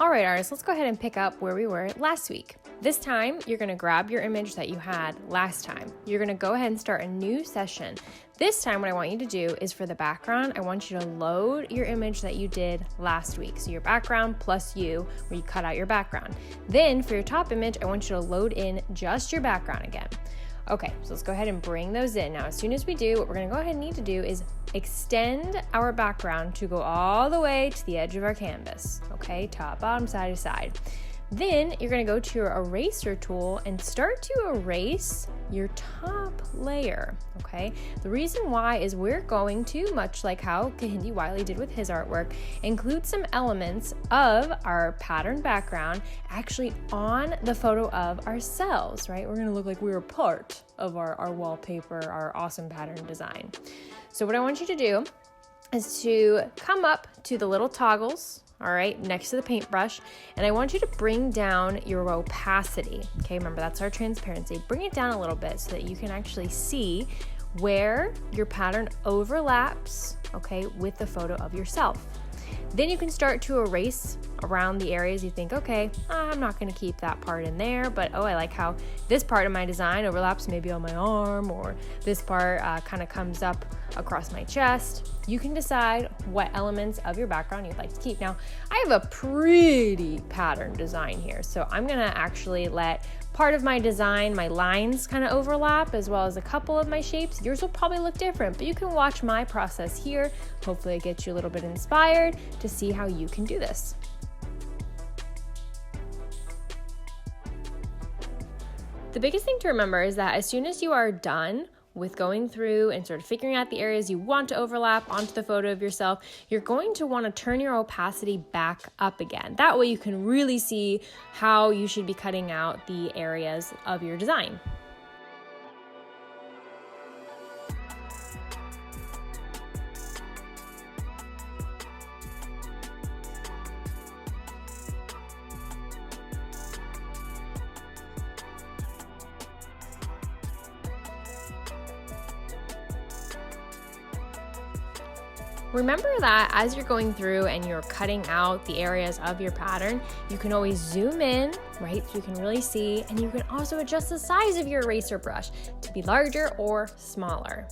All right, artists, let's go ahead and pick up where we were last week. This time, you're gonna grab your image that you had last time. You're gonna go ahead and start a new session. This time, what I want you to do is for the background, I want you to load your image that you did last week. So your background plus you, where you cut out your background. Then for your top image, I want you to load in just your background again. Okay, so let's go ahead and bring those in. Now, as soon as we do, what we're gonna go ahead and need to do is extend our background to go all the way to the edge of our canvas. Okay, top, bottom, side to side. Then you're gonna go to your eraser tool and start to erase your top layer, okay? The reason why is we're going to, much like how Kehinde Wiley did with his artwork, include some elements of our pattern background actually on the photo of ourselves, right? We're gonna look like we were part of our wallpaper, our awesome pattern design. So what I want you to do is to come up to the little toggles, all right, next to the paintbrush, and I want you to bring down your opacity. Okay, remember that's our transparency. Bring it down a little bit so that you can actually see where your pattern overlaps, okay, with the photo of yourself. Then you can start to erase around the areas you think, okay, I'm not gonna keep that part in there, but oh, I like how this part of my design overlaps maybe on my arm, or this part kind of comes up across my chest. You can decide what elements of your background you'd like to keep. Now, I have a pretty pattern design here, so I'm gonna actually let part of my design, my lines kind of overlap, as well as a couple of my shapes. Yours will probably look different, but you can watch my process here. Hopefully it gets you a little bit inspired to see how you can do this. The biggest thing to remember is that as soon as you are done with going through and sort of figuring out the areas you want to overlap onto the photo of yourself, you're going to want to turn your opacity back up again. That way you can really see how you should be cutting out the areas of your design. Remember that as you're going through and you're cutting out the areas of your pattern, you can always zoom in, right? So you can really see, and you can also adjust the size of your eraser brush to be larger or smaller.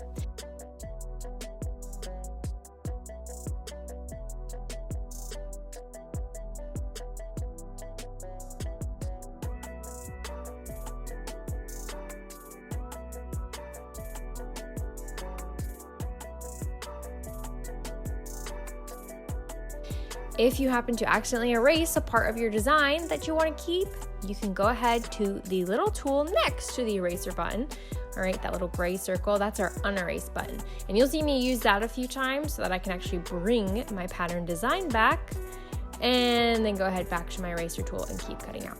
If you happen to accidentally erase a part of your design that you want to keep, you can go ahead to the little tool next to the eraser button. All right, that little gray circle, that's our unerase button. And you'll see me use that a few times so that I can actually bring my pattern design back, and then go ahead back to my eraser tool and keep cutting out.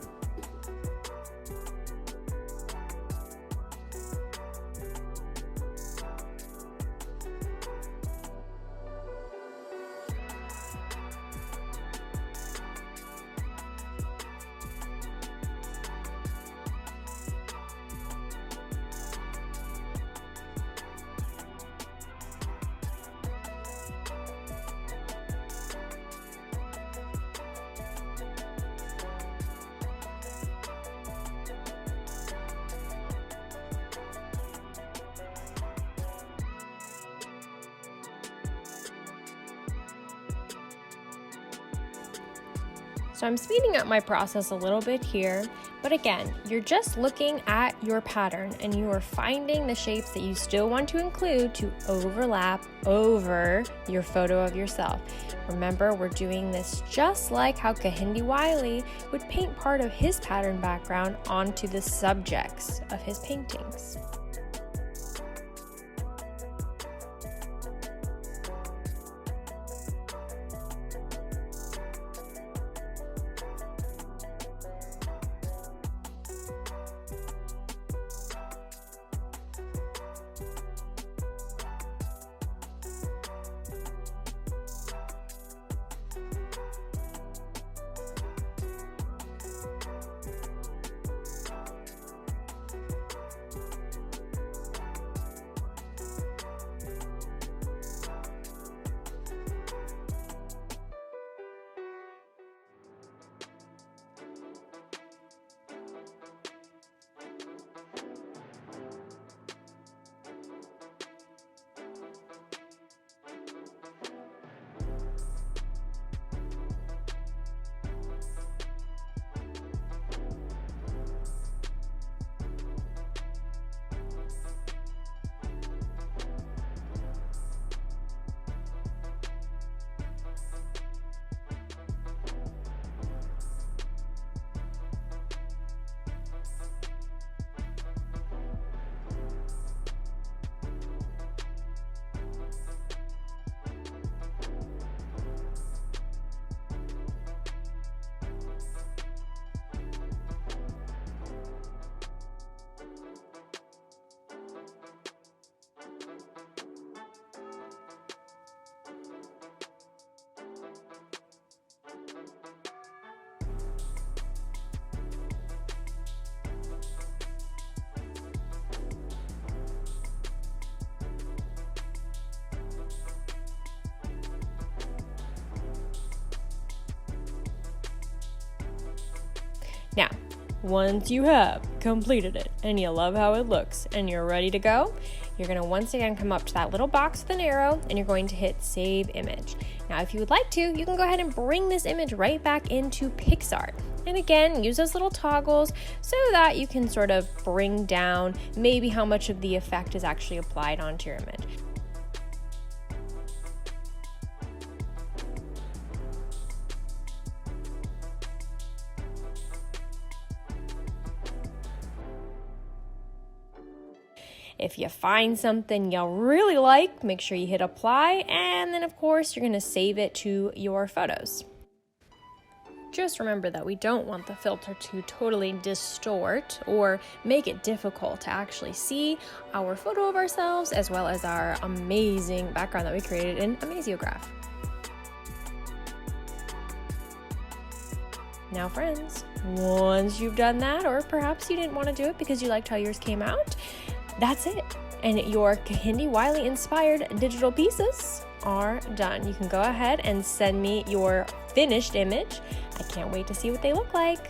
So I'm speeding up my process a little bit here, but again, you're just looking at your pattern and you are finding the shapes that you still want to include to overlap over your photo of yourself. Remember, we're doing this just like how Kehinde Wiley would paint part of his pattern background onto the subjects of his paintings. Now, once you have completed it and you love how it looks and you're ready to go, you're going to once again come up to that little box with an arrow and you're going to hit Save Image. Now, if you would like to, you can go ahead and bring this image right back into PicsArt. And again, use those little toggles so that you can sort of bring down maybe how much of the effect is actually applied onto your image. If you find something you really like, make sure you hit apply, and then of course you're going to save it to your photos. Just remember that we don't want the filter to totally distort or make it difficult to actually see our photo of ourselves as well as our amazing background that we created in Amaziograph. Now friends, once you've done that, or perhaps you didn't want to do it because you liked how yours came out, that's it. And your Kehinde Wiley inspired digital pieces are done. You can go ahead and send me your finished image. I can't wait to see what they look like.